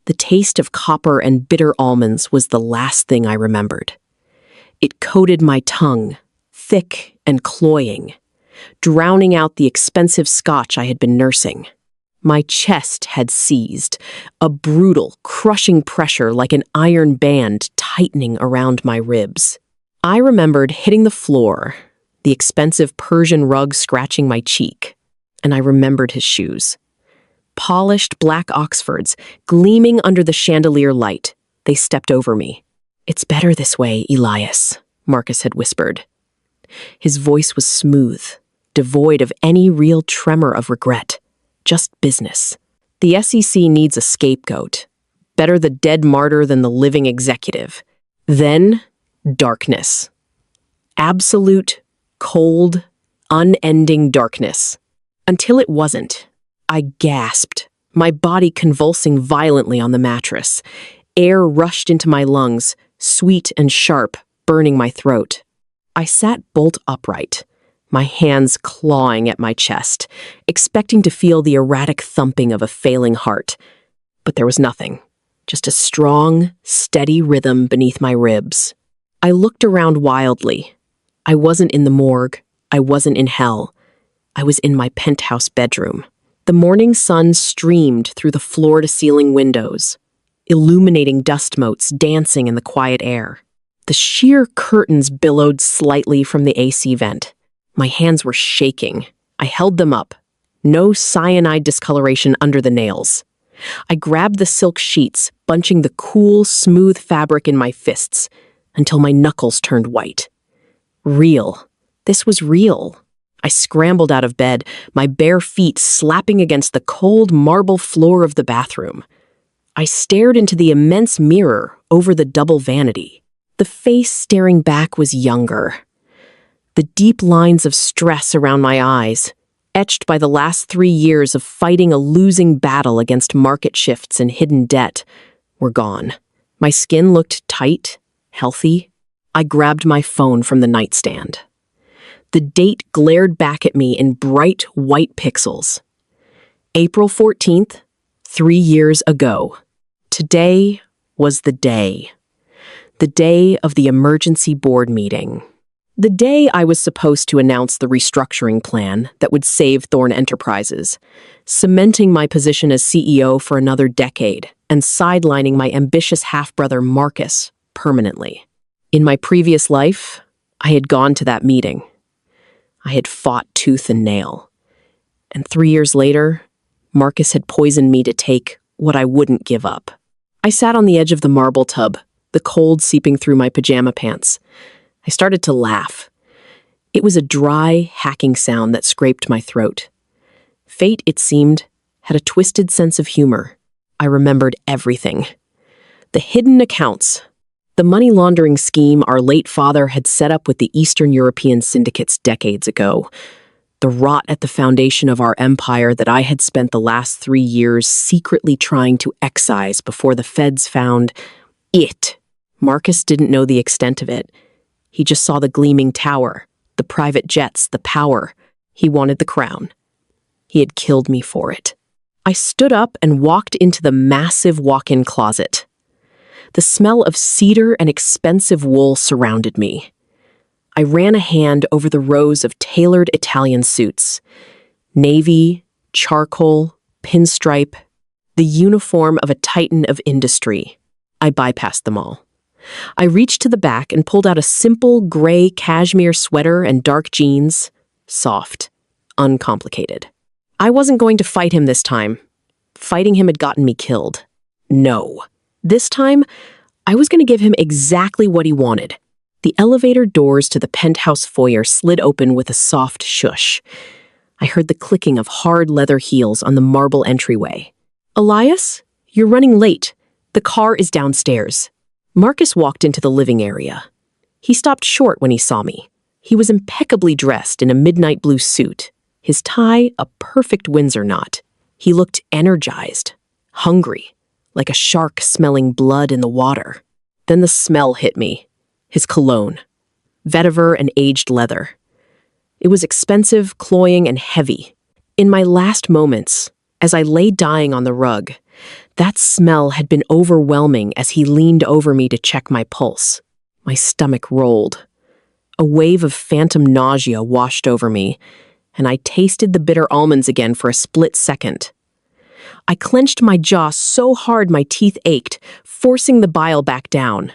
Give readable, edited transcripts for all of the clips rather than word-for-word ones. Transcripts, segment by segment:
The taste of copper and bitter almonds was the last thing I remembered. It coated my tongue, thick and cloying, drowning out the expensive scotch I had been nursing. My chest had seized, a brutal, crushing pressure like an iron band tightening around my ribs. I remembered hitting the floor, the expensive Persian rug scratching my cheek, and I remembered his shoes. Polished black Oxfords, gleaming under the chandelier light. They stepped over me. "It's better this way, Elias," Marcus had whispered. His voice was smooth, devoid of any real tremor of regret. Just business. The SEC needs a scapegoat. Better the dead martyr than the living executive. Then, darkness. Absolute, cold, unending darkness. Until it wasn't. I gasped, my body convulsing violently on the mattress. Air rushed into my lungs, sweet and sharp, burning my throat. I sat bolt upright, my hands clawing at my chest, expecting to feel the erratic thumping of a failing heart. But there was nothing, just a strong, steady rhythm beneath my ribs. I looked around wildly. I wasn't in the morgue. I wasn't in hell. I was in my penthouse bedroom. The morning sun streamed through the floor-to-ceiling windows, illuminating dust motes dancing in the quiet air. The sheer curtains billowed slightly from the AC vent. My hands were shaking. I held them up. No cyanide discoloration under the nails. I grabbed the silk sheets, bunching the cool, smooth fabric in my fists, until my knuckles turned white. Real. This was real. I scrambled out of bed, my bare feet slapping against the cold marble floor of the bathroom. I stared into the immense mirror over the double vanity. The face staring back was younger. The deep lines of stress around my eyes, etched by the last 3 years of fighting a losing battle against market shifts and hidden debt, were gone. My skin looked tight, healthy. I grabbed my phone from the nightstand. The date glared back at me in bright white pixels. April 14th, 3 years ago. Today was the day. The day of the emergency board meeting. The day I was supposed to announce the restructuring plan that would save Thorne Enterprises, cementing my position as CEO for another decade and sidelining my ambitious half-brother Marcus permanently. In my previous life, I had gone to that meeting. I had fought tooth and nail. And 3 years later, Marcus had poisoned me to take what I wouldn't give up. I sat on the edge of the marble tub, the cold seeping through my pajama pants. I started to laugh. It was a dry, hacking sound that scraped my throat. Fate, it seemed, had a twisted sense of humor. I remembered everything. The hidden accounts, the money laundering scheme our late father had set up with the Eastern European syndicates decades ago, the rot at the foundation of our empire that I had spent the last 3 years secretly trying to excise before the feds found it. Marcus didn't know the extent of it. He just saw the gleaming tower, the private jets, the power. He wanted the crown. He had killed me for it. I stood up and walked into the massive walk-in closet. The smell of cedar and expensive wool surrounded me. I ran a hand over the rows of tailored Italian suits. Navy, charcoal, pinstripe, the uniform of a titan of industry. I bypassed them all. I reached to the back and pulled out a simple gray cashmere sweater and dark jeans, soft, uncomplicated. I wasn't going to fight him this time. Fighting him had gotten me killed. No. This time, I was going to give him exactly what he wanted. The elevator doors to the penthouse foyer slid open with a soft shush. I heard the clicking of hard leather heels on the marble entryway. "Elias, you're running late. The car is downstairs." Marcus walked into the living area. He stopped short when he saw me. He was impeccably dressed in a midnight blue suit, his tie a perfect Windsor knot. He looked energized, hungry, like a shark smelling blood in the water. Then the smell hit me. His cologne, vetiver and aged leather. It was expensive, cloying, and heavy. In my last moments, as I lay dying on the rug, That smell had been overwhelming as he leaned over me to check my pulse. My stomach rolled. A wave of phantom nausea washed over me, and I tasted the bitter almonds again for a split second. I clenched my jaw so hard my teeth ached, forcing the bile back down.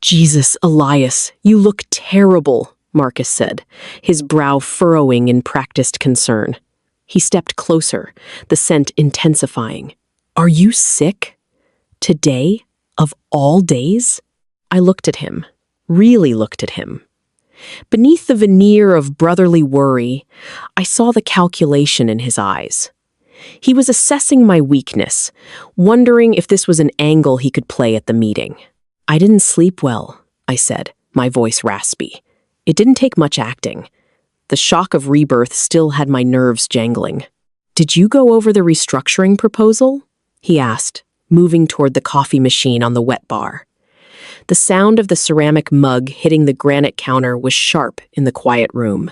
"Jesus, Elias, you look terrible," Marcus said, his brow furrowing in practiced concern. He stepped closer, the scent intensifying. "Are you sick? Today? Of all days?" I looked at him, really looked at him. Beneath the veneer of brotherly worry, I saw the calculation in his eyes. He was assessing my weakness, wondering if this was an angle he could play at the meeting. "I didn't sleep well," I said, my voice raspy. It didn't take much acting. The shock of rebirth still had my nerves jangling. "Did you go over the restructuring proposal?" he asked, moving toward the coffee machine on the wet bar. The sound of the ceramic mug hitting the granite counter was sharp in the quiet room.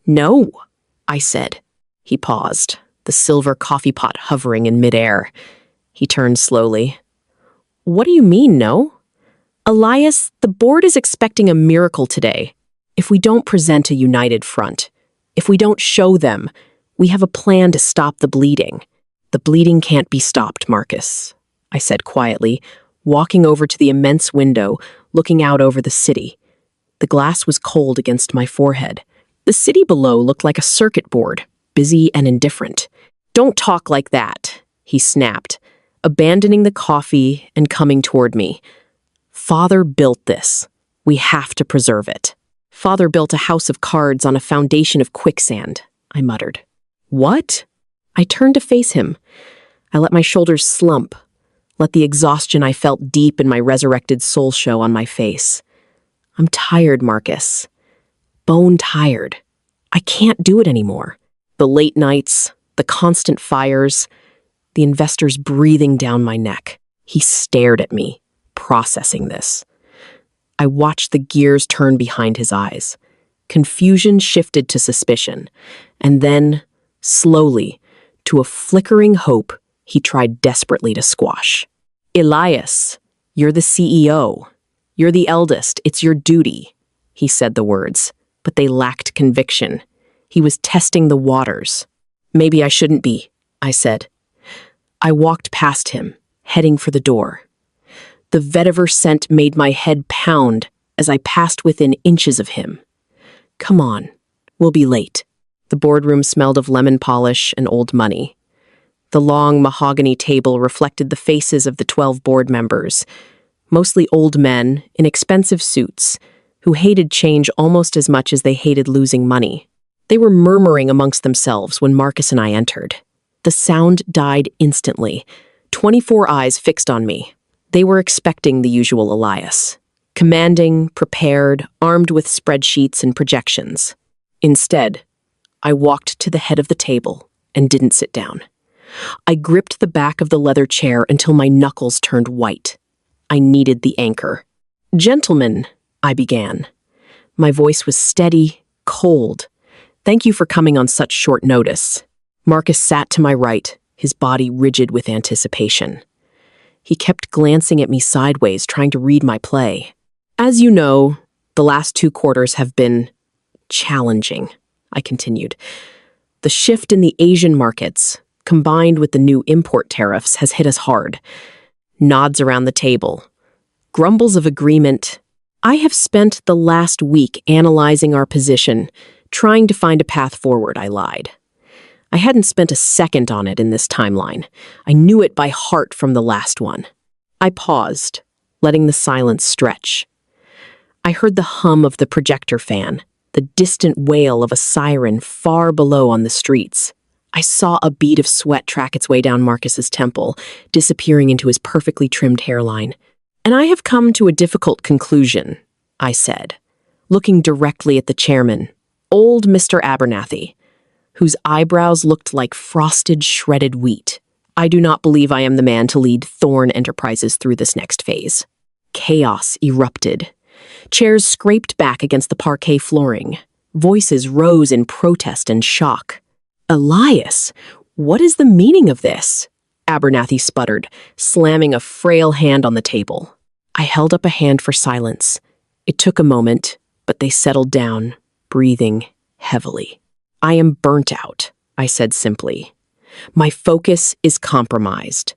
"No," I said. He paused, the silver coffee pot hovering in midair. He turned slowly. "What do you mean, no?" "Elias, the board is expecting a miracle today. If we don't present a united front, if we don't show them, we have a plan to stop the bleeding." "The bleeding can't be stopped, Marcus," I said quietly, walking over to the immense window, looking out over the city. The glass was cold against my forehead. The city below looked like a circuit board, busy and indifferent. "Don't talk like that," he snapped, abandoning the coffee and coming toward me. "Father built this. We have to preserve it." "Father built a house of cards on a foundation of quicksand," I muttered. "What?" I turned to face him. I let my shoulders slump, let the exhaustion I felt deep in my resurrected soul show on my face. "I'm tired, Marcus. Bone tired. I can't do it anymore. The late nights, the constant fires, the investors breathing down my neck." He stared at me, processing this. I watched the gears turn behind his eyes. Confusion shifted to suspicion, and then, slowly, to a flickering hope he tried desperately to squash. "Elias, you're the CEO. You're the eldest. It's your duty." He said the words, but they lacked conviction. He was testing the waters. "Maybe I shouldn't be," I said. I walked past him, heading for the door. The vetiver scent made my head pound as I passed within inches of him. "Come on, we'll be late." The boardroom smelled of lemon polish and old money. The long mahogany table reflected the faces of the 12 board members, mostly old men in expensive suits, who hated change almost as much as they hated losing money. They were murmuring amongst themselves when Marcus and I entered. The sound died instantly, 24 eyes fixed on me. They were expecting the usual Elias, commanding, prepared, armed with spreadsheets and projections. Instead, I walked to the head of the table and didn't sit down. I gripped the back of the leather chair until my knuckles turned white. I needed the anchor. "Gentlemen," I began. My voice was steady, cold. "Thank you for coming on such short notice." Marcus sat to my right, his body rigid with anticipation. He kept glancing at me sideways, trying to read my play. "As you know, the last 2 quarters have been challenging," I continued. "The shift in the Asian markets, combined with the new import tariffs, has hit us hard. Nods around the table. Grumbles of agreement. I have spent the last week analyzing our position, trying to find a path forward," I lied. I hadn't spent a second on it in this timeline. I knew it by heart from the last one. I paused, letting the silence stretch. I heard the hum of the projector fan, the distant wail of a siren far below on the streets. I saw a bead of sweat track its way down Marcus's temple, disappearing into his perfectly trimmed hairline. "And I have come to a difficult conclusion," I said, looking directly at the chairman, old Mr. Abernathy, whose eyebrows looked like frosted, shredded wheat. "I do not believe I am the man to lead Thorne Enterprises through this next phase." Chaos erupted. Chairs scraped back against the parquet flooring. Voices rose in protest and shock. "Elias, what is the meaning of this?" Abernathy sputtered, slamming a frail hand on the table. I held up a hand for silence. It took a moment, but they settled down, breathing heavily. I am burnt out, I said simply. My focus is compromised.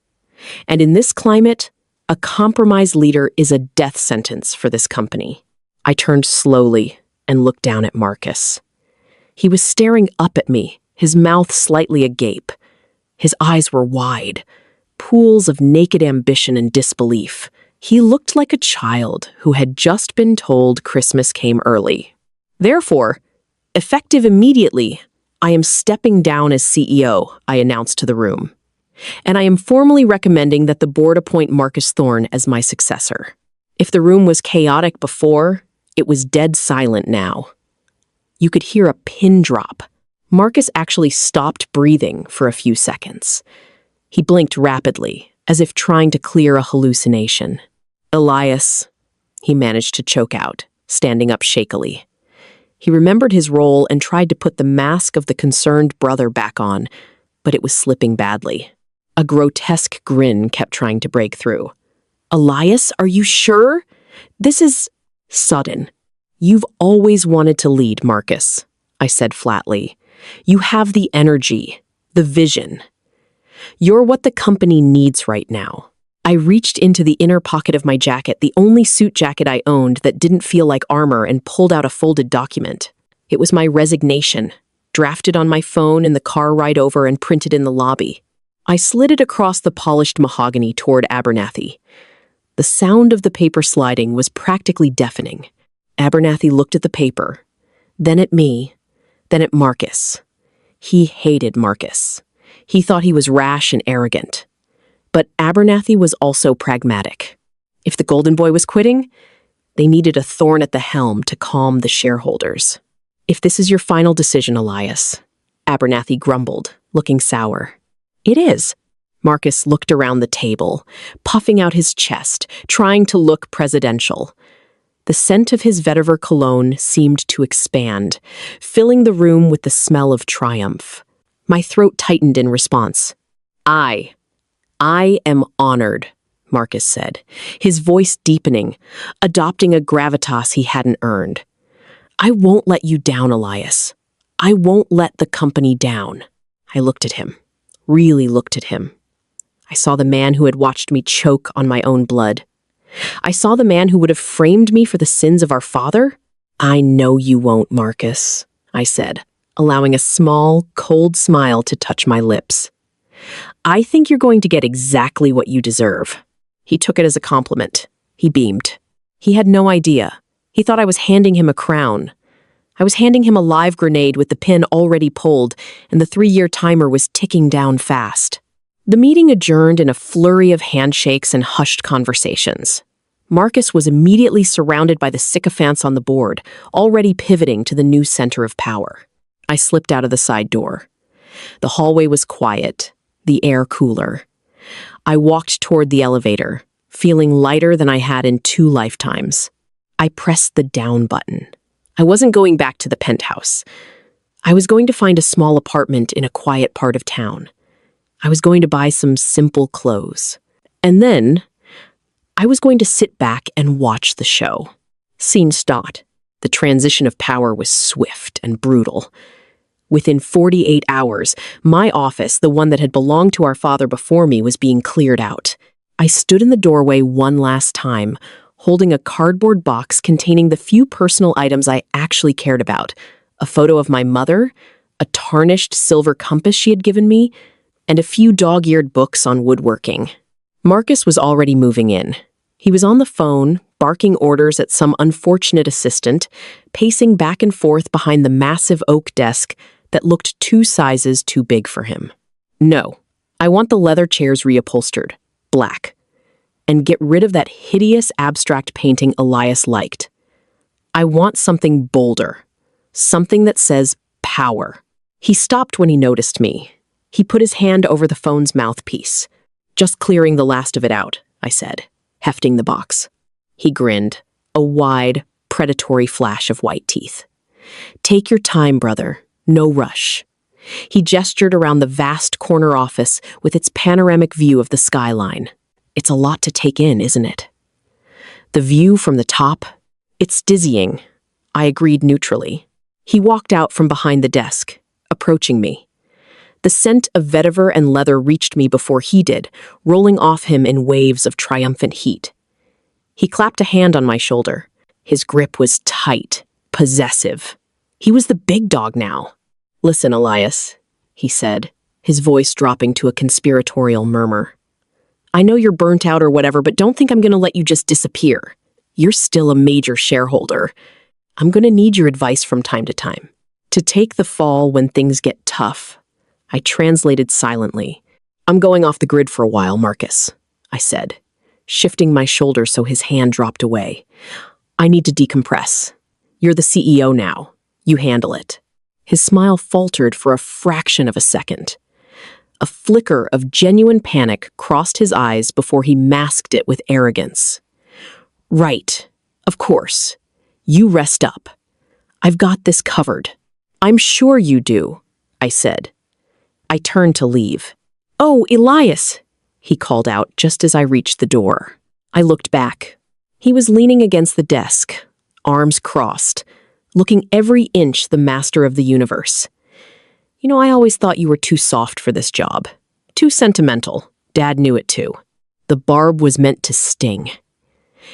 And in this climate, a compromised leader is a death sentence for this company. I turned slowly and looked down at Marcus. He was staring up at me, his mouth slightly agape. His eyes were wide, pools of naked ambition and disbelief. He looked like a child who had just been told Christmas came early. Therefore, effective immediately, I am stepping down as CEO, I announced to the room. And I am formally recommending that the board appoint Marcus Thorne as my successor. If the room was chaotic before, it was dead silent now. You could hear a pin drop. Marcus actually stopped breathing for a few seconds. He blinked rapidly, as if trying to clear a hallucination. Elias, he managed to choke out, standing up shakily. He remembered his role and tried to put the mask of the concerned brother back on, but it was slipping badly. A grotesque grin kept trying to break through. Elias, are you sure? This is sudden. You've always wanted to lead, Marcus, I said flatly. You have the energy, the vision. You're what the company needs right now. I reached into the inner pocket of my jacket, the only suit jacket I owned that didn't feel like armor, and pulled out a folded document. It was my resignation, drafted on my phone in the car ride over and printed in the lobby. I slid it across the polished mahogany toward Abernathy. The sound of the paper sliding was practically deafening. Abernathy looked at the paper, then at me, then at Marcus. He hated Marcus. He thought he was rash and arrogant. But Abernathy was also pragmatic. If the Golden Boy was quitting, they needed a Thorne at the helm to calm the shareholders. If this is your final decision, Elias, Abernathy grumbled, looking sour. It is. Marcus looked around the table, puffing out his chest, trying to look presidential. The scent of his vetiver cologne seemed to expand, filling the room with the smell of triumph. My throat tightened in response. I am honored, Marcus said, his voice deepening, adopting a gravitas he hadn't earned. I won't let you down, Elias. I won't let the company down. I looked at him, really looked at him. I saw the man who had watched me choke on my own blood. I saw the man who would have framed me for the sins of our father. I know you won't, Marcus, I said, allowing a small, cold smile to touch my lips. I think you're going to get exactly what you deserve. He took it as a compliment. He beamed. He had no idea. He thought I was handing him a crown. I was handing him a live grenade with the pin already pulled, and the 3-year timer was ticking down fast. The meeting adjourned in a flurry of handshakes and hushed conversations. Marcus was immediately surrounded by the sycophants on the board, already pivoting to the new center of power. I slipped out of the side door. The hallway was quiet, the air cooler. I walked toward the elevator, feeling lighter than I had in 2 lifetimes. I pressed the down button. I wasn't going back to the penthouse. I was going to find a small apartment in a quiet part of town. I was going to buy some simple clothes. And then, I was going to sit back and watch the show. Scene stopped. The transition of power was swift and brutal. Within 48 hours, my office, the one that had belonged to our father before me, was being cleared out. I stood in the doorway one last time, holding a cardboard box containing the few personal items I actually cared about. A photo of my mother, a tarnished silver compass she had given me, and a few dog-eared books on woodworking. Marcus was already moving in. He was on the phone, barking orders at some unfortunate assistant, pacing back and forth behind the massive oak desk that looked 2 sizes too big for him. No, I want the leather chairs reupholstered, black, and get rid of that hideous abstract painting Elias liked. I want something bolder, something that says power. He stopped when he noticed me. He put his hand over the phone's mouthpiece. Just clearing the last of it out, I said, hefting the box. He grinned, a wide, predatory flash of white teeth. Take your time, brother. No rush. He gestured around the vast corner office with its panoramic view of the skyline. It's a lot to take in, isn't it? The view from the top? It's dizzying. I agreed neutrally. He walked out from behind the desk, approaching me. The scent of vetiver and leather reached me before he did, rolling off him in waves of triumphant heat. He clapped a hand on my shoulder. His grip was tight, possessive. He was the big dog now. "Listen, Elias," he said, his voice dropping to a conspiratorial murmur. "I know you're burnt out or whatever, but don't think I'm going to let you just disappear. You're still a major shareholder. I'm going to need your advice from time to time. To take the fall when things get tough." I translated silently. "I'm going off the grid for a while, Marcus," I said, shifting my shoulder so his hand dropped away. "I need to decompress. You're the CEO now. You handle it." His smile faltered for a fraction of a second. A flicker of genuine panic crossed his eyes before he masked it with arrogance. "Right. Of course. You rest up. I've got this covered." "I'm sure you do," I said. I turned to leave. "Oh, Elias," he called out just as I reached the door. I looked back. He was leaning against the desk, arms crossed, looking every inch the master of the universe. "You know, I always thought you were too soft for this job. Too sentimental. Dad knew it too. The barb was meant to sting.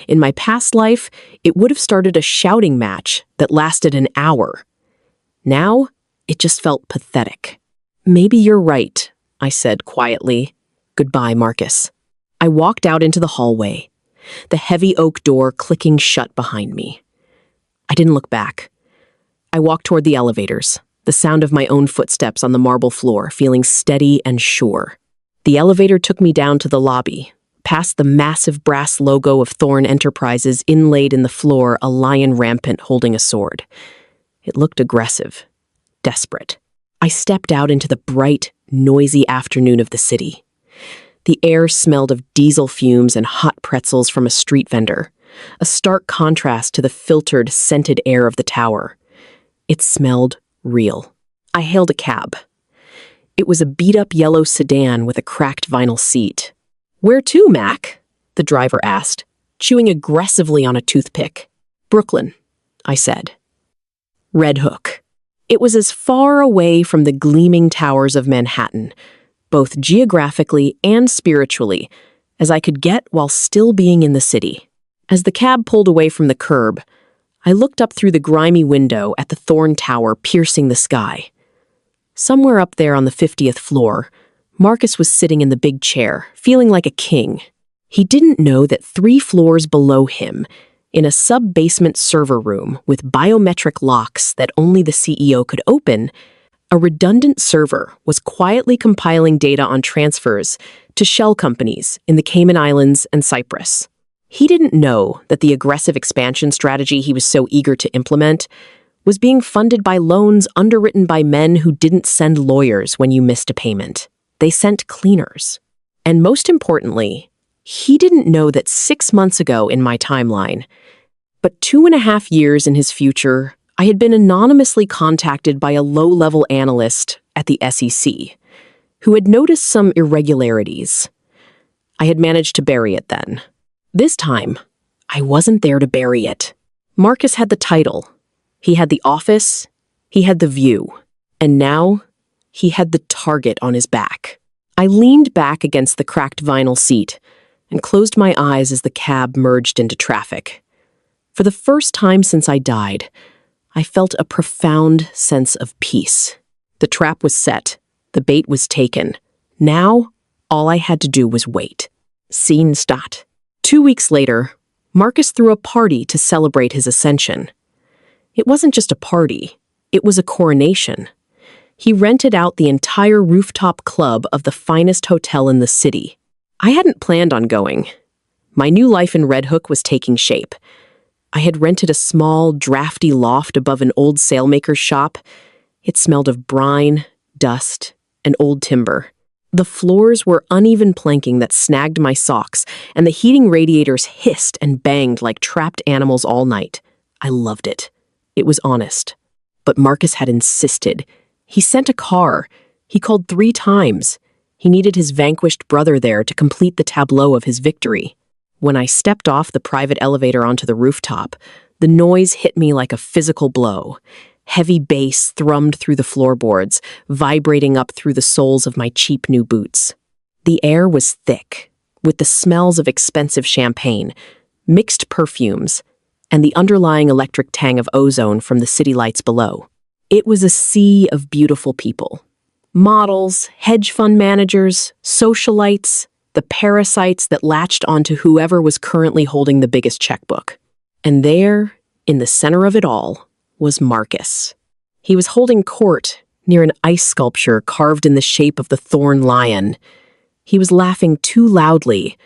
In my past life, it would have started a shouting match that lasted an hour. Now, it just felt pathetic." "Maybe you're right," I said quietly. "Goodbye, Marcus." I walked out into the hallway, the heavy oak door clicking shut behind me. I didn't look back. I walked toward the elevators, the sound of my own footsteps on the marble floor, feeling steady and sure. The elevator took me down to the lobby, past the massive brass logo of Thorne Enterprises inlaid in the floor, a lion rampant holding a sword. It looked aggressive, desperate. I stepped out into the bright, noisy afternoon of the city. The air smelled of diesel fumes and hot pretzels from a street vendor, a stark contrast to the filtered, scented air of the tower. It smelled real. I hailed a cab. It was a beat-up yellow sedan with a cracked vinyl seat. "Where to, Mac?" the driver asked, chewing aggressively on a toothpick. "Brooklyn," I said. Red Hook. It was as far away from the gleaming towers of Manhattan, both geographically and spiritually, as I could get while still being in the city. As the cab pulled away from the curb, I looked up through the grimy window at the Thorne Tower piercing the sky. Somewhere up there on the 50th floor, Marcus was sitting in the big chair, feeling like a king. He didn't know that 3 floors below him, in a sub-basement server room with biometric locks that only the CEO could open, a redundant server was quietly compiling data on transfers to shell companies in the Cayman Islands and Cyprus. He didn't know that the aggressive expansion strategy he was so eager to implement was being funded by loans underwritten by men who didn't send lawyers when you missed a payment. They sent cleaners. And most importantly, he didn't know that 6 months ago in my timeline, but 2.5 years in his future, I had been anonymously contacted by a low-level analyst at the SEC, who had noticed some irregularities. I had managed to bury it then. This time, I wasn't there to bury it. Marcus had the title. He had the office. He had the view. And now, he had the target on his back. I leaned back against the cracked vinyl seat and closed my eyes as the cab merged into traffic. For the first time since I died, I felt a profound sense of peace. The trap was set. The bait was taken. Now, all I had to do was wait. Scene stat. 2 weeks later, Marcus threw a party to celebrate his ascension. It wasn't just a party. It was a coronation. He rented out the entire rooftop club of the finest hotel in the city. I hadn't planned on going. My new life in Red Hook was taking shape. I had rented a small, drafty loft above an old sailmaker's shop. It smelled of brine, dust, and old timber. The floors were uneven planking that snagged my socks, and the heating radiators hissed and banged like trapped animals all night. I loved it. It was honest. But Marcus had insisted. He sent a car. He called 3 times. He needed his vanquished brother there to complete the tableau of his victory. When I stepped off the private elevator onto the rooftop, the noise hit me like a physical blow. Heavy bass thrummed through the floorboards, vibrating up through the soles of my cheap new boots. The air was thick, with the smells of expensive champagne, mixed perfumes, and the underlying electric tang of ozone from the city lights below. It was a sea of beautiful people. Models, hedge fund managers, socialites, the parasites that latched onto whoever was currently holding the biggest checkbook. And there, in the center of it all, was Marcus. He was holding court near an ice sculpture carved in the shape of the Thorne lion. He was laughing too loudly,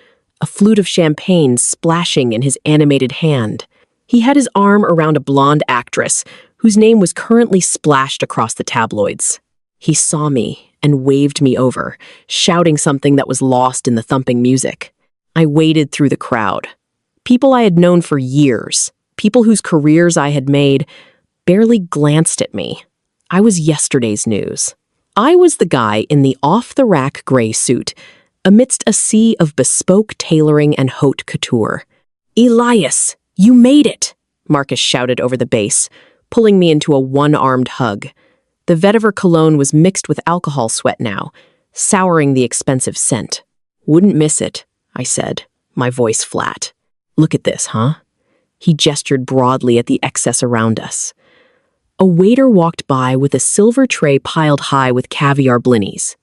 a flute of champagne splashing in his animated hand. He had his arm around a blonde actress whose name was currently splashed across the tabloids. He saw me and waved me over, shouting something that was lost in the thumping music. I waded through the crowd. People I had known for years, people whose careers I had made, barely glanced at me. I was yesterday's news. I was the guy in the off-the-rack gray suit, amidst a sea of bespoke tailoring and haute couture. "Elias, you made it!" Marcus shouted over the bass, pulling me into a one-armed hug. The vetiver cologne was mixed with alcohol sweat now, souring the expensive scent. "Wouldn't miss it," I said, my voice flat. "Look at this, huh?" He gestured broadly at the excess around us. A waiter walked by with a silver tray piled high with caviar blinnies.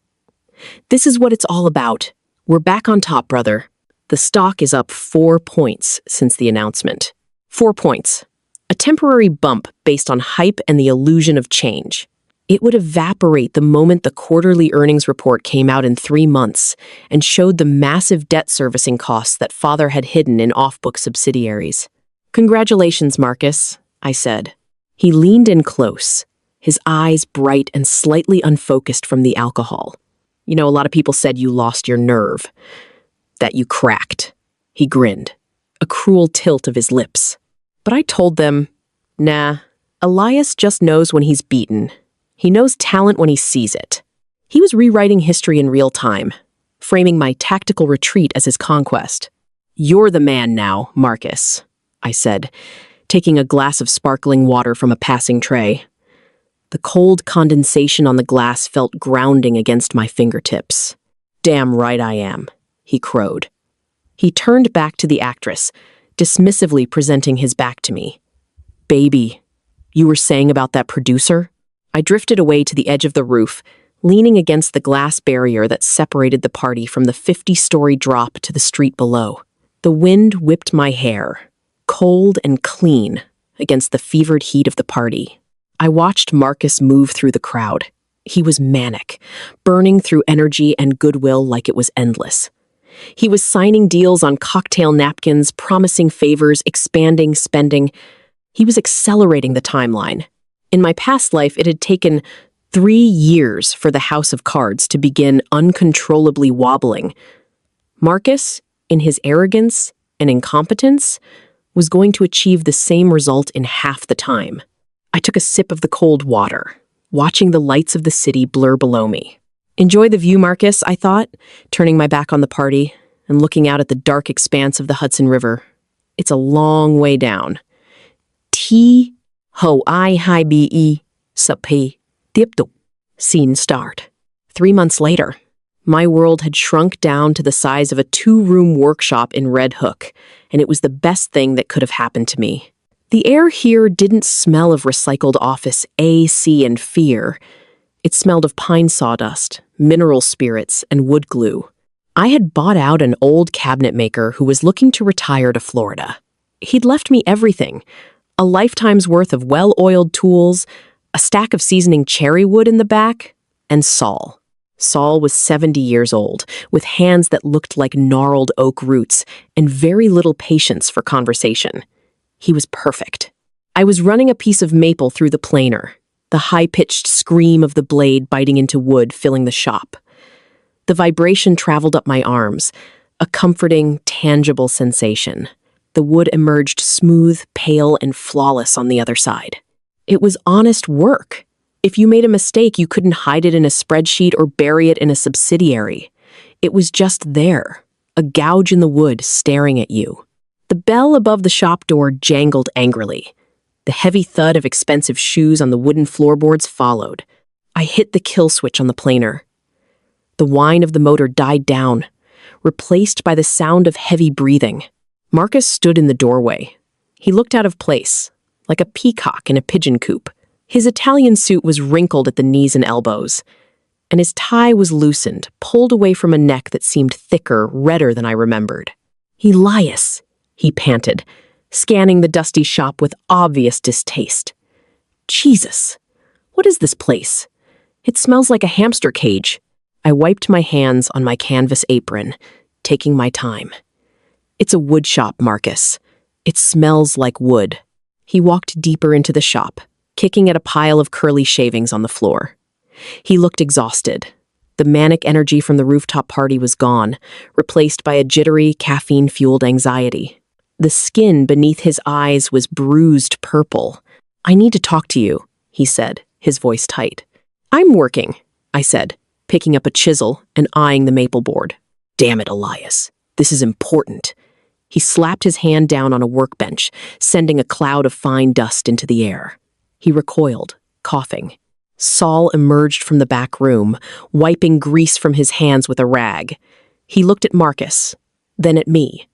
"This is what it's all about. We're back on top, brother." The stock is up 4 points since the announcement. 4 points. A temporary bump based on hype and the illusion of change. It would evaporate the moment the quarterly earnings report came out in 3 months and showed the massive debt servicing costs that father had hidden in off-book subsidiaries. "Congratulations, Marcus," I said. He leaned in close, his eyes bright and slightly unfocused from the alcohol. "You know, a lot of people said you lost your nerve, that you cracked." He grinned, a cruel tilt of his lips. But I told them, nah, Elias just knows when he's beaten. He knows talent when he sees it. He was rewriting history in real time, framing my tactical retreat as his conquest. "You're the man now, Marcus," I said, taking a glass of sparkling water from a passing tray. The cold condensation on the glass felt grounding against my fingertips. "Damn right I am," he crowed. He turned back to the actress, dismissively presenting his back to me. "Baby, you were saying about that producer?" I drifted away to the edge of the roof, leaning against the glass barrier that separated the party from the 50-story drop to the street below. The wind whipped my hair, cold and clean, against the fevered heat of the party. I watched Marcus move through the crowd. He was manic, burning through energy and goodwill like it was endless. He was signing deals on cocktail napkins, promising favors, expanding spending. He was accelerating the timeline. In my past life, it had taken 3 years for the house of cards to begin uncontrollably wobbling. Marcus, in his arrogance and incompetence, was going to achieve the same result in half the time. I took a sip of the cold water, watching the lights of the city blur below me. "Enjoy the view, Marcus," I thought, turning my back on the party and looking out at the dark expanse of the Hudson River. It's a long way down. T ho I hi be sape tiếp tục. Scene start. 3 months later, my world had shrunk down to the size of a 2-room workshop in Red Hook, and it was the best thing that could have happened to me. The air here didn't smell of recycled office AC and fear. It smelled of pine sawdust, mineral spirits, and wood glue. I had bought out an old cabinet maker who was looking to retire to Florida. He'd left me everything: a lifetime's worth of well-oiled tools, a stack of seasoning cherry wood in the back, and Saul. Saul was 70 years old, with hands that looked like gnarled oak roots and very little patience for conversation. He was perfect. I was running a piece of maple through the planer, the high-pitched scream of the blade biting into wood filling the shop. The vibration traveled up my arms, a comforting, tangible sensation. The wood emerged smooth, pale, and flawless on the other side. It was honest work, If you made a mistake, you couldn't hide it in a spreadsheet or bury it in a subsidiary. It was just there, a gouge in the wood staring at you. The bell above the shop door jangled angrily. The heavy thud of expensive shoes on the wooden floorboards followed. I hit the kill switch on the planer. The whine of the motor died down, replaced by the sound of heavy breathing. Marcus stood in the doorway. He looked out of place, like a peacock in a pigeon coop. His Italian suit was wrinkled at the knees and elbows, and his tie was loosened, pulled away from a neck that seemed thicker, redder than I remembered. "Elias," he panted, scanning the dusty shop with obvious distaste. "Jesus, what is this place? It smells like a hamster cage." I wiped my hands on my canvas apron, taking my time. "It's a wood shop, Marcus. It smells like wood." He walked deeper into the shop, kicking at a pile of curly shavings on the floor. He looked exhausted. The manic energy from the rooftop party was gone, replaced by a jittery, caffeine-fueled anxiety. The skin beneath his eyes was bruised purple. "I need to talk to you," he said, his voice tight. "I'm working," I said, picking up a chisel and eyeing the maple board. "Damn it, Elias. This is important." He slapped his hand down on a workbench, sending a cloud of fine dust into the air. He recoiled, coughing. Saul emerged from the back room, wiping grease from his hands with a rag. He looked at Marcus, then at me,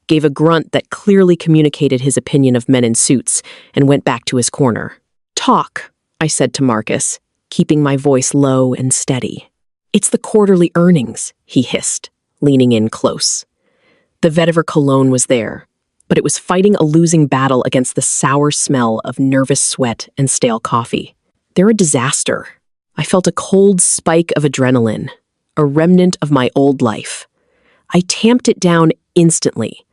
gave a grunt that clearly communicated his opinion of men in suits, and went back to his corner. "Talk," I said to Marcus, keeping my voice low and steady. "It's the quarterly earnings," he hissed, leaning in close. The vetiver cologne was there, but it was fighting a losing battle against the sour smell of nervous sweat and stale coffee. They're a disaster. I felt a cold spike of adrenaline, a remnant of my old life. I tamped it down instantly.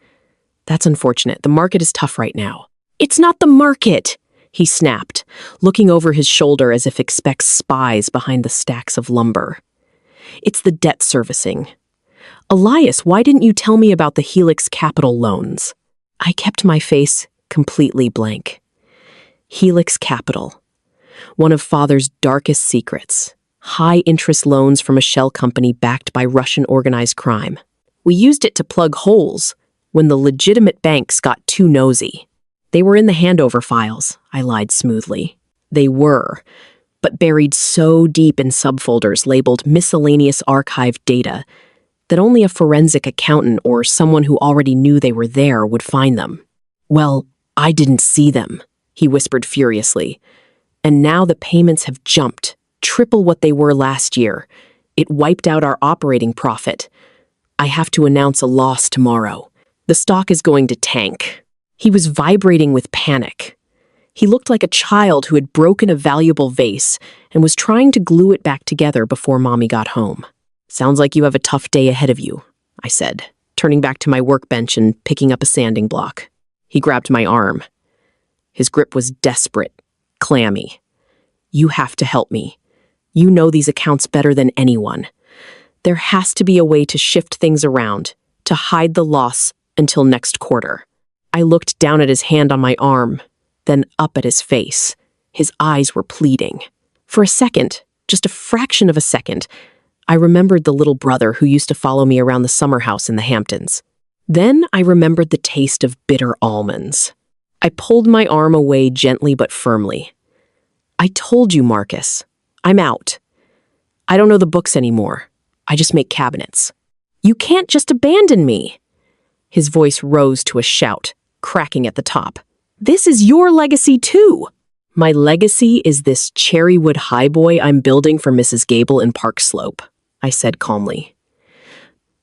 "That's unfortunate. The market is tough right now." "It's not the market," he snapped, looking over his shoulder as if expects spies behind the stacks of lumber. "It's the debt servicing. Elias, why didn't you tell me about the Helix Capital loans?" I kept my face completely blank. Helix Capital. One of Father's darkest secrets. High-interest loans from a shell company backed by Russian organized crime. We used it to plug holes when the legitimate banks got too nosy. "They were in the handover files," I lied smoothly. They were, but buried so deep in subfolders labeled miscellaneous archived data that only a forensic accountant or someone who already knew they were there would find them. "Well, I didn't see them," he whispered furiously. "And now the payments have jumped, triple what they were last year. It wiped out our operating profit. I have to announce a loss tomorrow. The stock is going to tank." He was vibrating with panic. He looked like a child who had broken a valuable vase and was trying to glue it back together before Mommy got home. "Sounds like you have a tough day ahead of you," I said, turning back to my workbench and picking up a sanding block. He grabbed my arm. His grip was desperate, clammy. "You have to help me. You know these accounts better than anyone. There has to be a way to shift things around, to hide the loss until next quarter." I looked down at his hand on my arm, then up at his face. His eyes were pleading. For a second, just a fraction of a second, I remembered the little brother who used to follow me around the summer house in the Hamptons. Then I remembered the taste of bitter almonds. I pulled my arm away gently but firmly. "I told you, Marcus. I'm out. I don't know the books anymore. I just make cabinets." "You can't just abandon me." His voice rose to a shout, cracking at the top. "This is your legacy too." "My legacy is this cherrywood highboy I'm building for Mrs. Gable in Park Slope," I said calmly.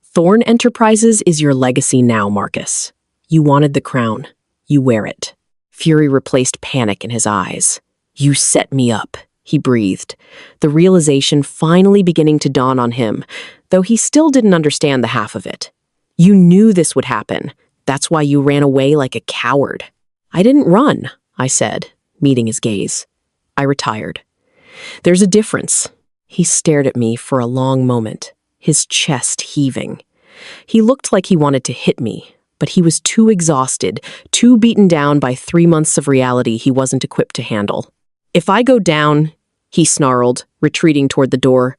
"Thorne Enterprises is your legacy now, Marcus. You wanted the crown. You wear it." Fury replaced panic in his eyes. "You set me up," he breathed, the realization finally beginning to dawn on him, though he still didn't understand the half of it. "You knew this would happen. That's why you ran away like a coward." "I didn't run," I said, meeting his gaze. "I retired. There's a difference." He stared at me for a long moment, his chest heaving. He looked like he wanted to hit me, but he was too exhausted, too beaten down by 3 months of reality he wasn't equipped to handle. "If I go down, he snarled, retreating toward the door.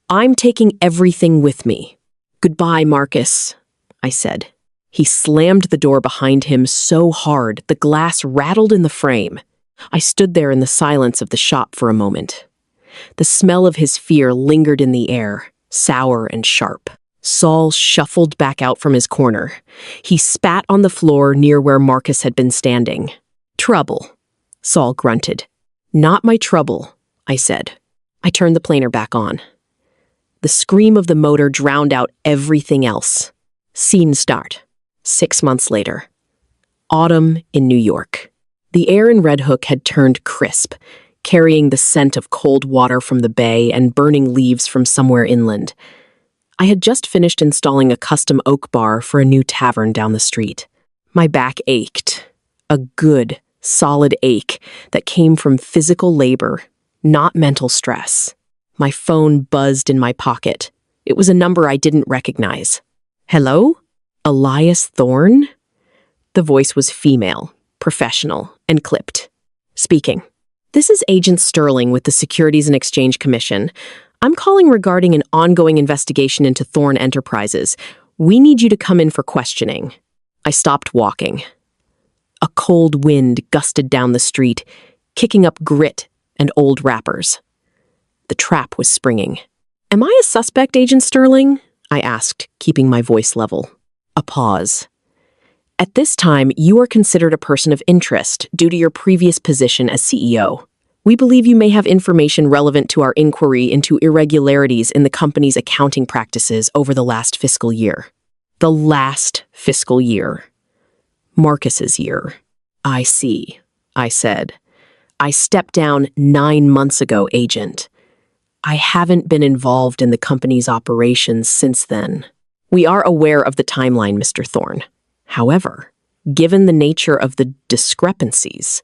"I'm taking everything with me." "Goodbye, Marcus," I said. He slammed the door behind him so hard the glass rattled in the frame. I stood there in the silence of the shop for a moment. The smell of his fear lingered in the air, sour and sharp. Saul shuffled back out from his corner. He spat on the floor near where Marcus had been standing. "Trouble," Saul grunted. "Not my trouble," I said. I turned the planer back on. The scream of the motor drowned out everything else. Scene start. 6 months later. Autumn in New York. The air in Red Hook had turned crisp, carrying the scent of cold water from the bay and burning leaves from somewhere inland. I had just finished installing a custom oak bar for a new tavern down the street. My back ached. A good, solid ache that came from physical labor, not mental stress. My phone buzzed in my pocket. It was a number I didn't recognize. "Hello? Elias Thorne?" The voice was female, professional, and clipped. "Speaking. This is Agent Sterling with the Securities and Exchange Commission. I'm calling regarding an ongoing investigation into Thorne Enterprises. We need you to come in for questioning." I stopped walking. A cold wind gusted down the street, kicking up grit and old wrappers. The trap was springing. "Am I a suspect, Agent Sterling?" I asked, keeping my voice level. A pause. "At this time, you are considered a person of interest due to your previous position as CEO. We believe you may have information relevant to our inquiry into irregularities in the company's accounting practices over the last fiscal year." The last fiscal year. Marcus's year. "I see," I said. "I stepped down 9 months ago, Agent. I haven't been involved in the company's operations since then." "We are aware of the timeline, Mr. Thorne. However, given the nature of the discrepancies,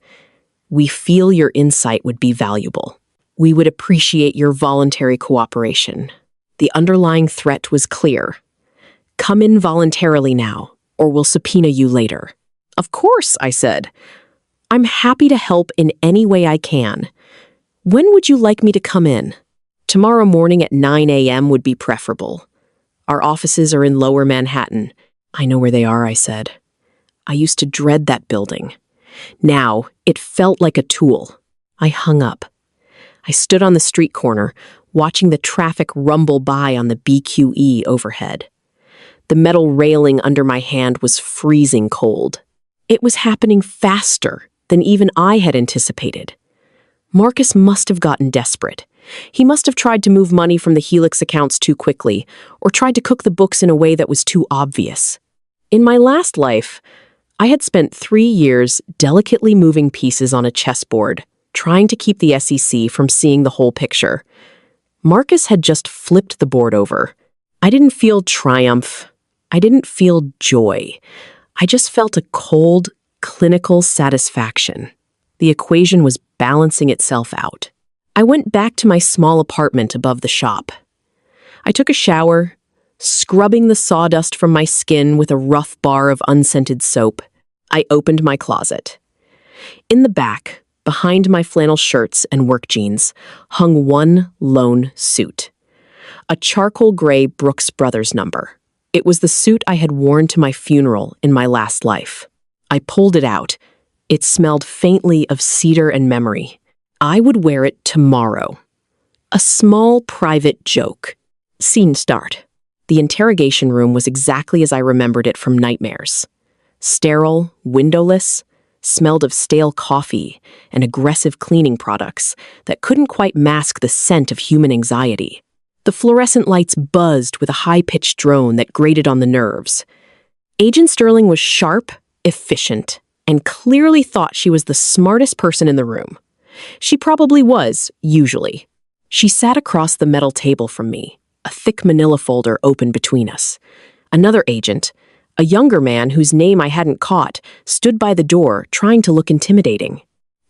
we feel your insight would be valuable. We would appreciate your voluntary cooperation." The underlying threat was clear. "Come in voluntarily now, or we'll subpoena you later." "Of course," I said. "I'm happy to help in any way I can. When would you like me to come in?" "Tomorrow morning at 9 a.m. would be preferable. Our offices are in Lower Manhattan." "I know where they are," I said. I used to dread that building. Now, it felt like a tool. I hung up. I stood on the street corner, watching the traffic rumble by on the BQE overhead. The metal railing under my hand was freezing cold. It was happening faster than even I had anticipated. Marcus must have gotten desperate. He must have tried to move money from the Helix accounts too quickly, or tried to cook the books in a way that was too obvious. In my last life, I had spent 3 years delicately moving pieces on a chessboard, trying to keep the SEC from seeing the whole picture. Marcus had just flipped the board over. I didn't feel triumph. I didn't feel joy. I just felt a cold, clinical satisfaction. The equation was balancing itself out. I went back to my small apartment above the shop. I took a shower, scrubbing the sawdust from my skin with a rough bar of unscented soap. I opened my closet. In the back, behind my flannel shirts and work jeans, hung one lone suit. A charcoal gray Brooks Brothers number. It was the suit I had worn to my funeral in my last life. I pulled it out. It smelled faintly of cedar and memory. I would wear it tomorrow. A small private joke. Scene start. The interrogation room was exactly as I remembered it from nightmares. Sterile, windowless, smelled of stale coffee and aggressive cleaning products that couldn't quite mask the scent of human anxiety. The fluorescent lights buzzed with a high-pitched drone that grated on the nerves. Agent Sterling was sharp, efficient, and clearly thought she was the smartest person in the room. She probably was, usually. She sat across the metal table from me, a thick manila folder open between us. Another agent, a younger man whose name I hadn't caught, stood by the door, trying to look intimidating.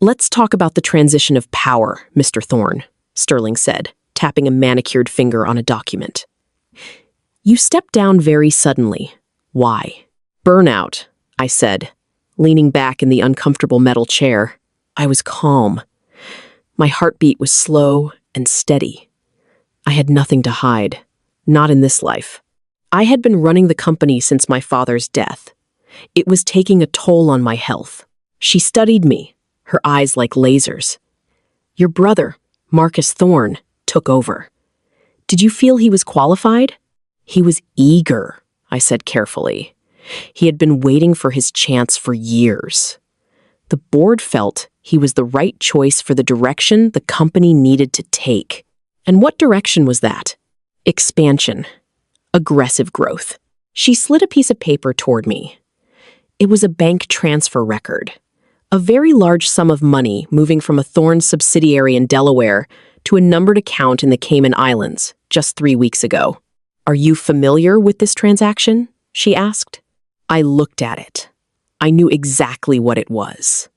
"Let's talk about the transition of power, Mr. Thorne," Sterling said, tapping a manicured finger on a document. "You stepped down very suddenly. Why?" "Burnout," I said, leaning back in the uncomfortable metal chair. I was calm. My heartbeat was slow and steady. I had nothing to hide, not in this life. I had been running the company since my father's death. It was taking a toll on my health. She studied me, her eyes like lasers. Your brother, Marcus Thorne, took over. Did you feel he was qualified? He was eager, I said carefully. He had been waiting for his chance for years. The board felt he was the right choice for the direction the company needed to take. And what direction was that? Expansion. Aggressive growth. She slid a piece of paper toward me. It was a bank transfer record. A very large sum of money moving from a Thorne subsidiary in Delaware to a numbered account in the Cayman Islands just 3 weeks ago. Are you familiar with this transaction? She asked. I looked at it. I knew exactly what it was.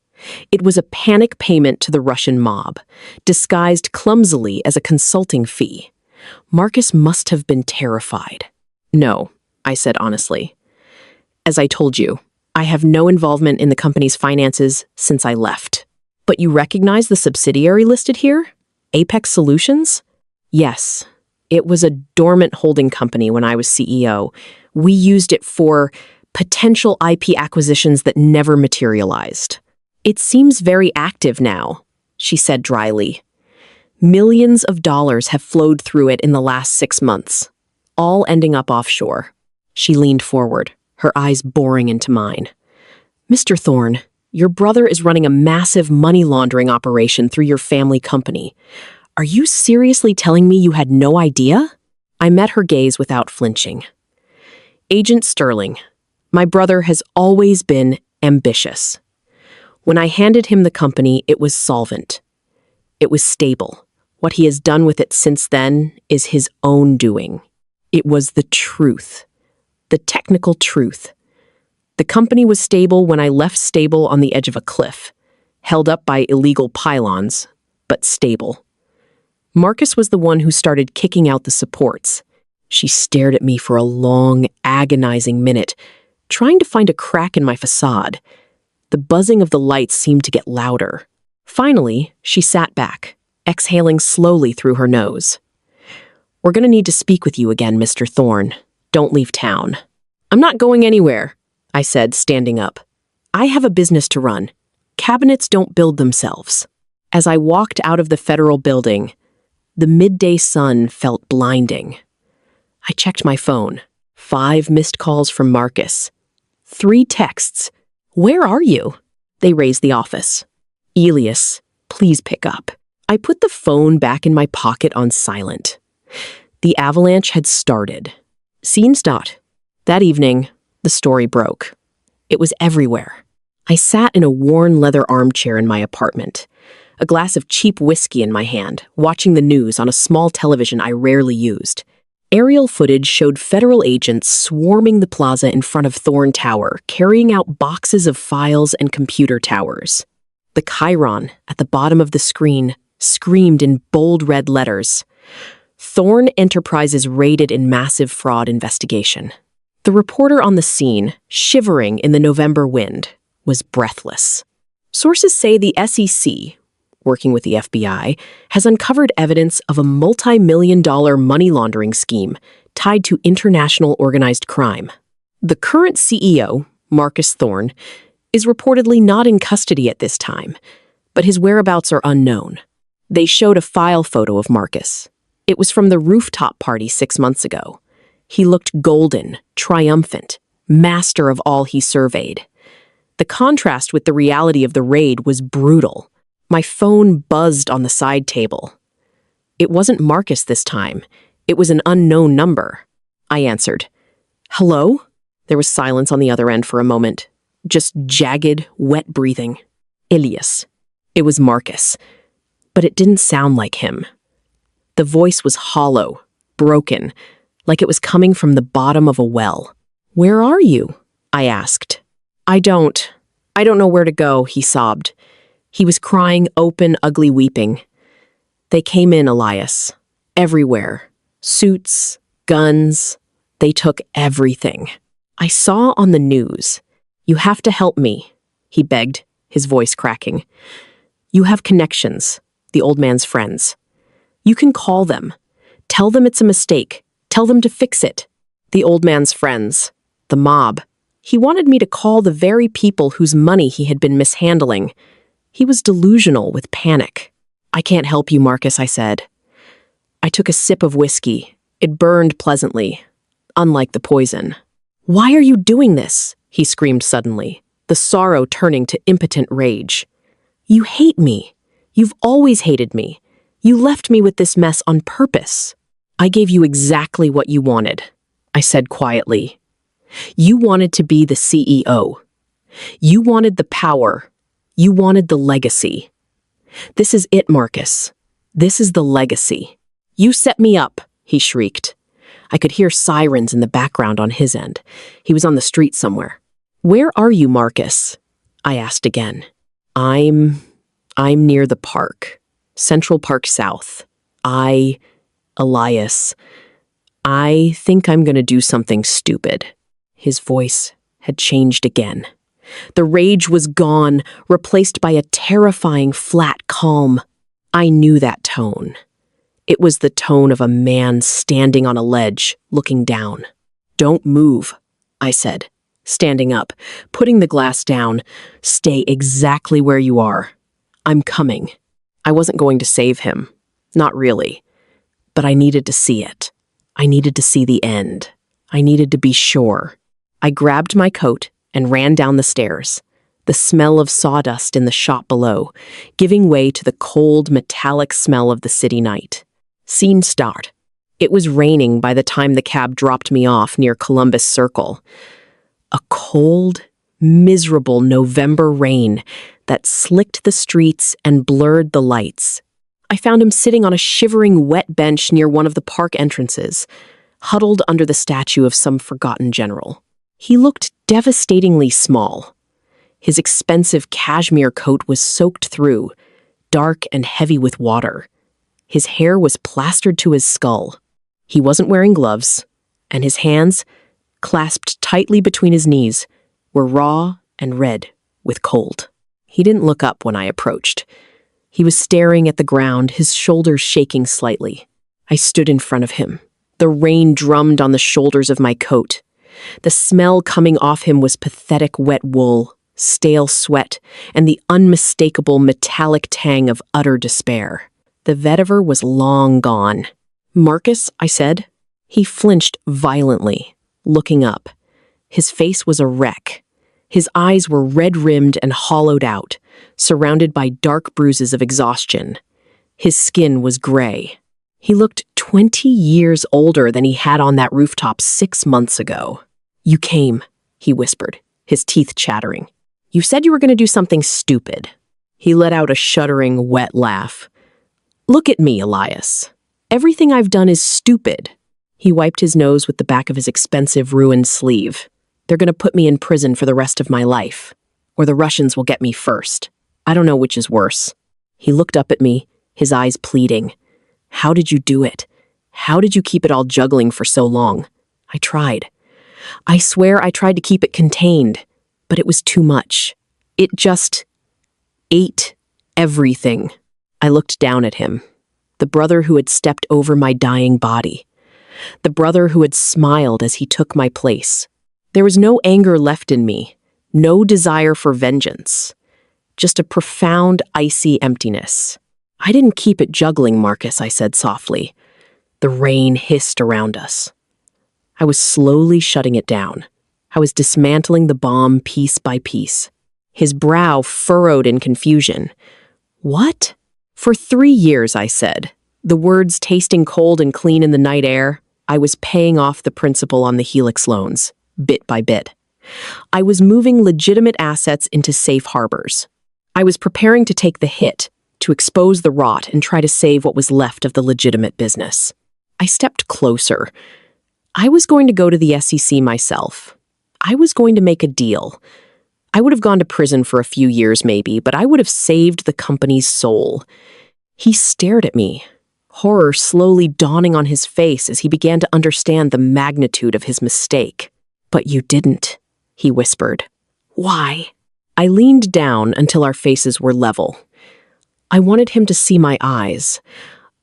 It was a panic payment to the Russian mob, disguised clumsily as a consulting fee. Marcus must have been terrified. No, I said honestly. As I told you, I have no involvement in the company's finances since I left. But you recognize the subsidiary listed here? Apex Solutions? Yes. It was a dormant holding company when I was CEO. We used it for potential IP acquisitions that never materialized. It seems very active now, she said dryly. Millions of dollars have flowed through it in the last 6 months, all ending up offshore. She leaned forward, her eyes boring into mine. Mr. Thorne, your brother is running a massive money laundering operation through your family company. Are you seriously telling me you had no idea? I met her gaze without flinching. Agent Sterling, my brother has always been ambitious. When I handed him the company, it was solvent. It was stable. What he has done with it since then is his own doing. It was the truth. The technical truth. The company was stable when I left stable on the edge of a cliff, held up by illegal pylons, but stable. Marcus was the one who started kicking out the supports. She stared at me for a long, agonizing minute, trying to find a crack in my facade. The buzzing of the lights seemed to get louder. Finally, she sat back, exhaling slowly through her nose. We're going to need to speak with you again, Mr. Thorne. Don't leave town. I'm not going anywhere, I said, standing up. I have a business to run. Cabinets don't build themselves. As I walked out of the federal building, the midday sun felt blinding. I checked my phone. 5 missed calls from Marcus. 3 texts. Where are you? They raised the office. Elias, please pick up. I put the phone back in my pocket on silent. The avalanche had started. Scene stopped. That evening, the story broke. It was everywhere. I sat in a worn leather armchair in my apartment, a glass of cheap whiskey in my hand, watching the news on a small television I rarely used. Aerial footage showed federal agents swarming the plaza in front of Thorne Tower, carrying out boxes of files and computer towers. The chyron at the bottom of the screen screamed in bold red letters, Thorne Enterprises raided in massive fraud investigation. The reporter on the scene, shivering in the November wind, was breathless. Sources say the SEC, working with the FBI, has uncovered evidence of a multi-million-dollar money laundering scheme tied to international organized crime. The current CEO, Marcus Thorne, is reportedly not in custody at this time, but his whereabouts are unknown. They showed a file photo of Marcus. It was from the rooftop party 6 months ago. He looked golden, triumphant, master of all he surveyed. The contrast with the reality of the raid was brutal. My phone buzzed on the side table. It wasn't Marcus this time. It was an unknown number. I answered. Hello? There was silence on the other end for a moment. Just jagged, wet breathing. Elias. It was Marcus. But it didn't sound like him. The voice was hollow, broken, like it was coming from the bottom of a well. Where are you? I asked. I don't know where to go, he sobbed. He was crying open, ugly weeping. They came in, Elias. Everywhere. Suits, guns. They took everything. I saw on the news. You have to help me, he begged, his voice cracking. You have connections. the old man's friends. You can call them. Tell them it's a mistake. Tell them to fix it. The old man's friends. The mob. He wanted me to call the very people whose money he had been mishandling. He was delusional with panic. I can't help you, Marcus, I said. I took a sip of whiskey. It burned pleasantly, unlike the poison. Why are you doing this? He screamed suddenly, the sorrow turning to impotent rage. You hate me. You've always hated me. You left me with this mess on purpose. I gave you exactly what you wanted, I said quietly. You wanted to be the CEO. You wanted the power. You wanted the legacy. This is it, Marcus. This is the legacy. You set me up, he shrieked. I could hear sirens in the background on his end. He was on the street somewhere. Where are you, Marcus? I asked again. I'm near the park. Central Park South. Elias, I think I'm going to do something stupid. His voice had changed again. The rage was gone, replaced by a terrifying flat calm. I knew that tone. It was the tone of a man standing on a ledge, looking down. Don't move, I said, standing up, putting the glass down. Stay exactly where you are. I'm coming. I wasn't going to save him. Not really. But I needed to see it. I needed to see the end. I needed to be sure. I grabbed my coat and ran down the stairs, the smell of sawdust in the shop below, giving way to the cold, metallic smell of the city night. Scene start. It was raining by the time the cab dropped me off near Columbus Circle. A cold, miserable November rain that slicked the streets and blurred the lights. I found him sitting on a shivering wet bench near one of the park entrances, huddled under the statue of some forgotten general. He looked devastatingly small. His expensive cashmere coat was soaked through, dark and heavy with water. His hair was plastered to his skull. He wasn't wearing gloves, and his hands, clasped tightly between his knees, were raw and red with cold. He didn't look up when I approached. He was staring at the ground, his shoulders shaking slightly. I stood in front of him. The rain drummed on the shoulders of my coat. The smell coming off him was pathetic wet wool, stale sweat, and the unmistakable metallic tang of utter despair. The vetiver was long gone. Marcus, I said. He flinched violently, looking up. His face was a wreck. His eyes were red-rimmed and hollowed out, surrounded by dark bruises of exhaustion. His skin was gray. He looked 20 years older than he had on that rooftop 6 months ago. You came, he whispered, his teeth chattering. You said you were going to do something stupid. He let out a shuddering, wet laugh. Look at me, Elias. Everything I've done is stupid. He wiped his nose with the back of his expensive, ruined sleeve. They're going to put me in prison for the rest of my life. Or the Russians will get me first. I don't know which is worse. He looked up at me, his eyes pleading. How did you do it? How did you keep it all juggling for so long? I tried. I swear I tried to keep it contained, but it was too much. It just ate everything. I looked down at him, the brother who had stepped over my dying body, the brother who had smiled as he took my place. There was no anger left in me, no desire for vengeance, just a profound, icy emptiness. I didn't keep it juggling, Marcus, I said softly. The rain hissed around us. I was slowly shutting it down. I was dismantling the bomb piece by piece. His brow furrowed in confusion. What? For 3 years, I said, the words tasting cold and clean in the night air, I was paying off the principal on the Helix loans, bit by bit. I was moving legitimate assets into safe harbors. I was preparing to take the hit, to expose the rot and try to save what was left of the legitimate business. I stepped closer. I was going to go to the SEC myself. I was going to make a deal. I would have gone to prison for a few years maybe, but I would have saved the company's soul. He stared at me, horror slowly dawning on his face as he began to understand the magnitude of his mistake. But you didn't, he whispered. Why? I leaned down until our faces were level. I wanted him to see my eyes.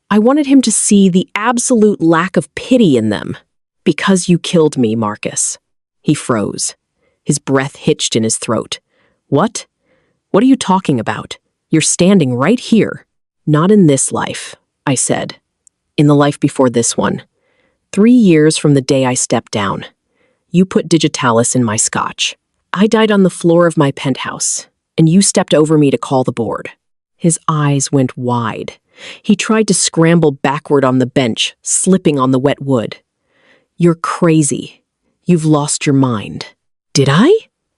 I wanted him to see the absolute lack of pity in them. Because you killed me, Marcus. He froze. His breath hitched in his throat. What? What are you talking about? You're standing right here. Not in this life, I said. In the life before this one. 3 years from the day I stepped down. You put digitalis in my scotch. I died on the floor of my penthouse, and you stepped over me to call the board. His eyes went wide. He tried to scramble backward on the bench, slipping on the wet wood. You're crazy. You've lost your mind. Did I?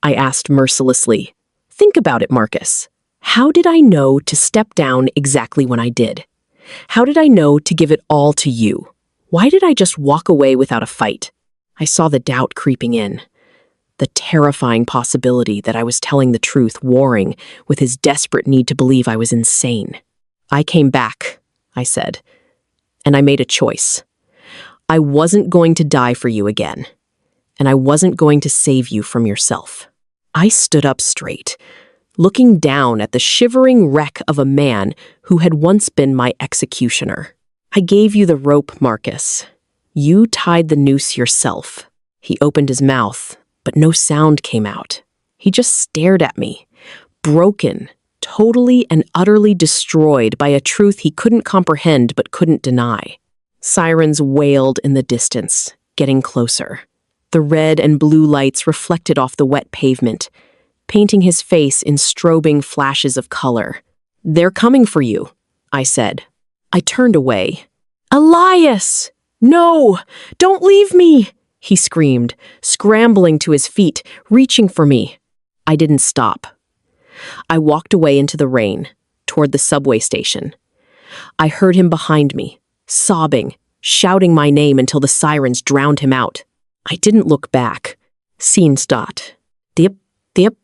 I asked mercilessly. Think about it, Marcus. How did I know to step down exactly when I did? How did I know to give it all to you? Why did I just walk away without a fight? I saw the doubt creeping in. The terrifying possibility that I was telling the truth warring with his desperate need to believe I was insane. I came back, I said, and I made a choice. I wasn't going to die for you again, and I wasn't going to save you from yourself. I stood up straight, looking down at the shivering wreck of a man who had once been my executioner. I gave you the rope, Marcus. You tied the noose yourself. He opened his mouth, but no sound came out. He just stared at me, broken, totally and utterly destroyed by a truth he couldn't comprehend but couldn't deny. Sirens wailed in the distance, getting closer. The red and blue lights reflected off the wet pavement, painting his face in strobing flashes of color. They're coming for you, I said. I turned away. Elias! No! Don't leave me! He screamed, scrambling to his feet, reaching for me. I didn't stop. I walked away into the rain, toward the subway station. I heard him behind me, sobbing, shouting my name until the sirens drowned him out. I didn't look back. Scene start. Tiếp, tiếp.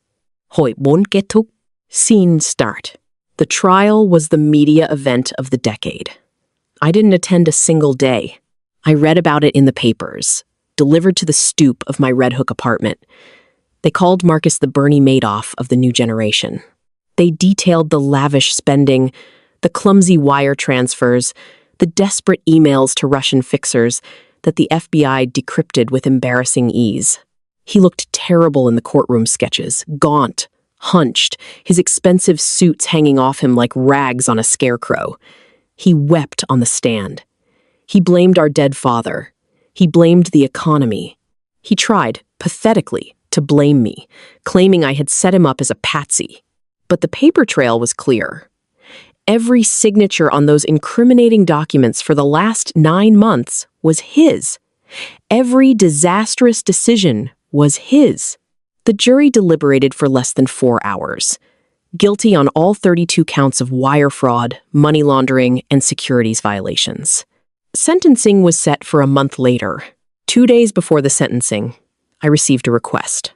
Hồi 4 kết thúc. Scene start. The trial was the media event of the decade. I didn't attend a single day. I read about it in the papers, delivered to the stoop of my Red Hook apartment. They called Marcus the Bernie Madoff of the new generation. They detailed the lavish spending, the clumsy wire transfers, the desperate emails to Russian fixers that the FBI decrypted with embarrassing ease. He looked terrible in the courtroom sketches, gaunt, hunched, his expensive suits hanging off him like rags on a scarecrow. He wept on the stand. He blamed our dead father. He blamed the economy. He tried, pathetically, to blame me, claiming I had set him up as a patsy. But the paper trail was clear. Every signature on those incriminating documents for the last 9 months was his. Every disastrous decision was his. The jury deliberated for less than 4 hours. Guilty on all 32 counts of wire fraud, money laundering, and securities violations. Sentencing was set for a month later. 2 days before the sentencing, I received a request.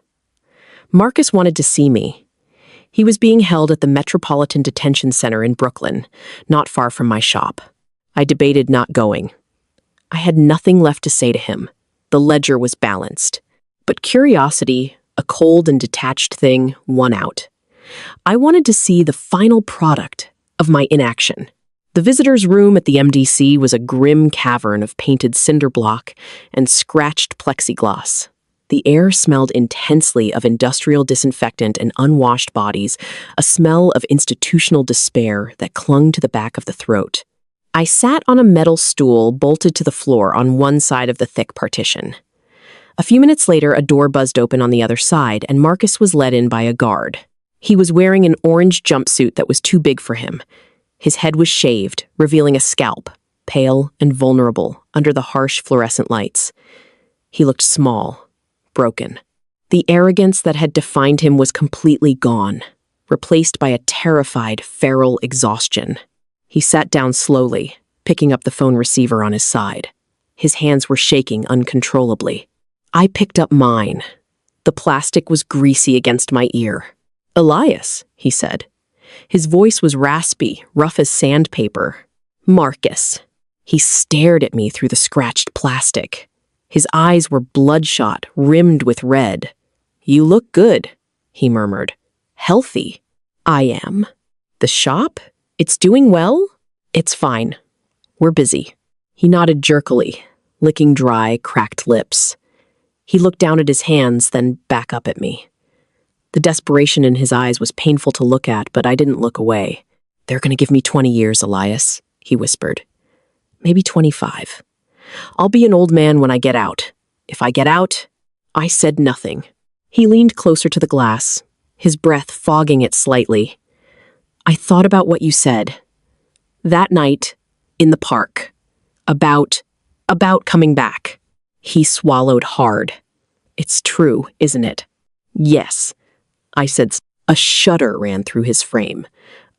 Marcus wanted to see me. He was being held at the Metropolitan Detention Center in Brooklyn, not far from my shop. I debated not going. I had nothing left to say to him. The ledger was balanced. But curiosity, a cold and detached thing, won out. I wanted to see the final product of my inaction. The visitor's room at the MDC was a grim cavern of painted cinder block and scratched plexiglass. The air smelled intensely of industrial disinfectant and unwashed bodies, a smell of institutional despair that clung to the back of the throat. I sat on a metal stool bolted to the floor on one side of the thick partition. A few minutes later, a door buzzed open on the other side, and Marcus was led in by a guard. He was wearing an orange jumpsuit that was too big for him. His head was shaved, revealing a scalp, pale and vulnerable, under the harsh fluorescent lights. He looked small, broken. The arrogance that had defined him was completely gone, replaced by a terrified, feral exhaustion. He sat down slowly, picking up the phone receiver on his side. His hands were shaking uncontrollably. I picked up mine. The plastic was greasy against my ear. "Elias," he said. His voice was raspy, rough as sandpaper. "Marcus." He stared at me through the scratched plastic. His eyes were bloodshot, rimmed with red. "You look good," he murmured. "Healthy." "I am." "The shop? It's doing well? It's fine. We're busy. He nodded jerkily, licking dry, cracked lips. He looked down at his hands, then back up at me. The desperation in his eyes was painful to look at, but I didn't look away. They're going to give me 20 years, Elias, he whispered. Maybe 25. I'll be an old man when I get out. If I get out, I said nothing. He leaned closer to the glass, his breath fogging it slightly. I thought about what you said. That night, in the park. About coming back. He swallowed hard. It's true, isn't it? Yes, I said. A shudder ran through his frame.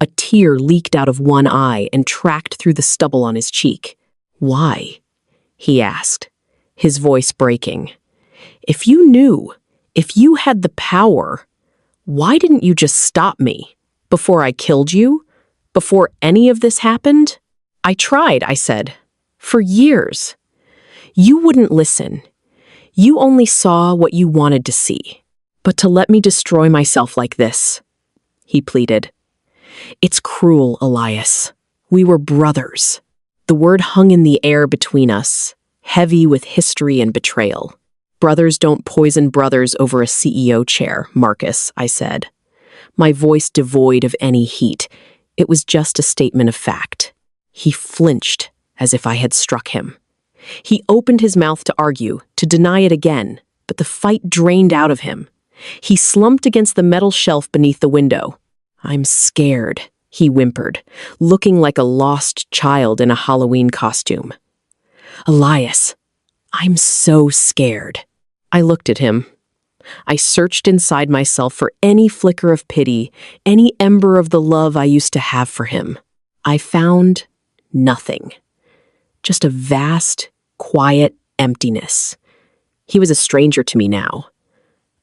A tear leaked out of one eye and tracked through the stubble on his cheek. Why? He asked, his voice breaking. If you knew, if you had the power, why didn't you just stop me? Before I killed you? Before any of this happened? I tried, I said. For years. You wouldn't listen. You only saw what you wanted to see. But to let me destroy myself like this, he pleaded. It's cruel, Elias. We were brothers. The word hung in the air between us, heavy with history and betrayal. Brothers don't poison brothers over a CEO chair, Marcus, I said. My voice devoid of any heat. It was just a statement of fact. He flinched as if I had struck him. He opened his mouth to argue, to deny it again, but the fight drained out of him. He slumped against the metal shelf beneath the window. I'm scared, he whimpered, looking like a lost child in a Halloween costume. Elias, I'm so scared. I looked at him. I searched inside myself for any flicker of pity, any ember of the love I used to have for him. I found nothing. Just a vast, quiet emptiness. He was a stranger to me now.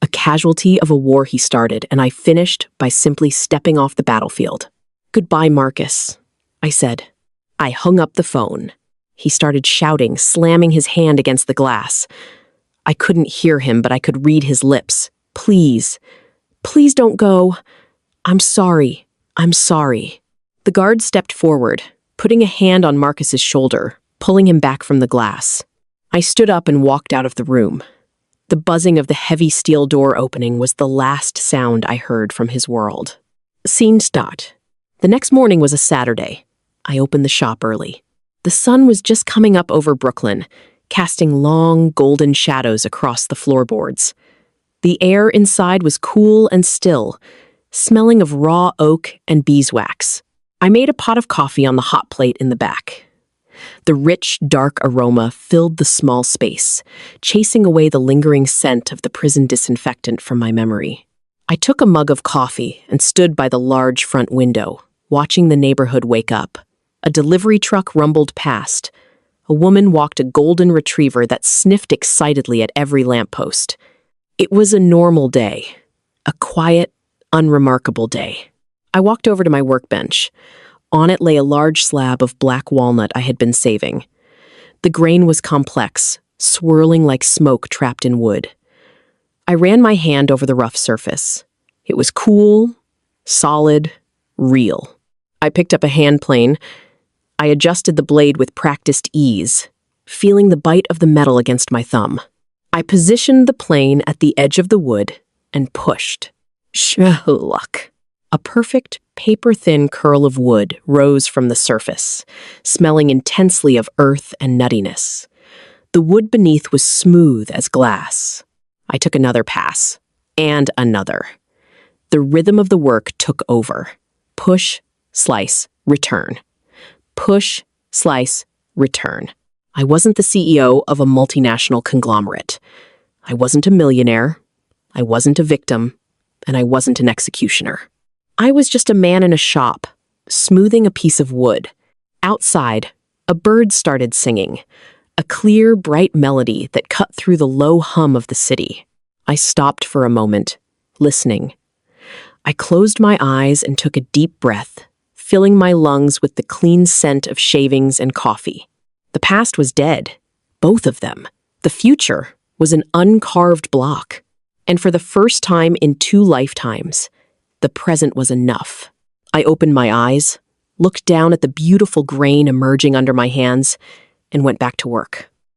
A casualty of a war he started, and I finished by simply stepping off the battlefield. Goodbye, Marcus, I said. I hung up the phone. He started shouting, slamming his hand against the glass. I couldn't hear him, but I could read his lips. Please don't go. I'm sorry. The guard stepped forward, putting a hand on Marcus's shoulder, pulling him back from the glass. I stood up and walked out of the room. The buzzing of the heavy steel door opening was the last sound I heard from his world. Scene stopped. The next morning was a Saturday. I opened the shop early. The sun was just coming up over Brooklyn, casting long, golden shadows across the floorboards. The air inside was cool and still, smelling of raw oak and beeswax. I made a pot of coffee on the hot plate in the back. The rich, dark aroma filled the small space, chasing away the lingering scent of the prison disinfectant from my memory. I took a mug of coffee and stood by the large front window, watching the neighborhood wake up. A delivery truck rumbled past. A woman walked a golden retriever that sniffed excitedly at every lamppost. It was a normal day, a quiet, unremarkable day. I walked over to my workbench. On it lay a large slab of black walnut I had been saving. The grain was complex, swirling like smoke trapped in wood. I ran my hand over the rough surface. It was cool, solid, real. I picked up a hand plane. I adjusted the blade with practiced ease, feeling the bite of the metal against my thumb. I positioned the plane at the edge of the wood and pushed. Shuck. A perfect, paper-thin curl of wood rose from the surface, smelling intensely of earth and nuttiness. The wood beneath was smooth as glass. I took another pass, and another. The rhythm of the work took over. Push, slice, return. Push, slice, return. I wasn't the CEO of a multinational conglomerate. I wasn't a millionaire. I wasn't a victim. And I wasn't an executioner. I was just a man in a shop, smoothing a piece of wood. Outside, a bird started singing, a clear, bright melody that cut through the low hum of the city. I stopped for a moment, listening. I closed my eyes and took a deep breath, filling my lungs with the clean scent of shavings and coffee. The past was dead, both of them. The future was an uncarved block. And for the first time in 2 lifetimes, the present was enough. I opened my eyes, looked down at the beautiful grain emerging under my hands, and went back to work.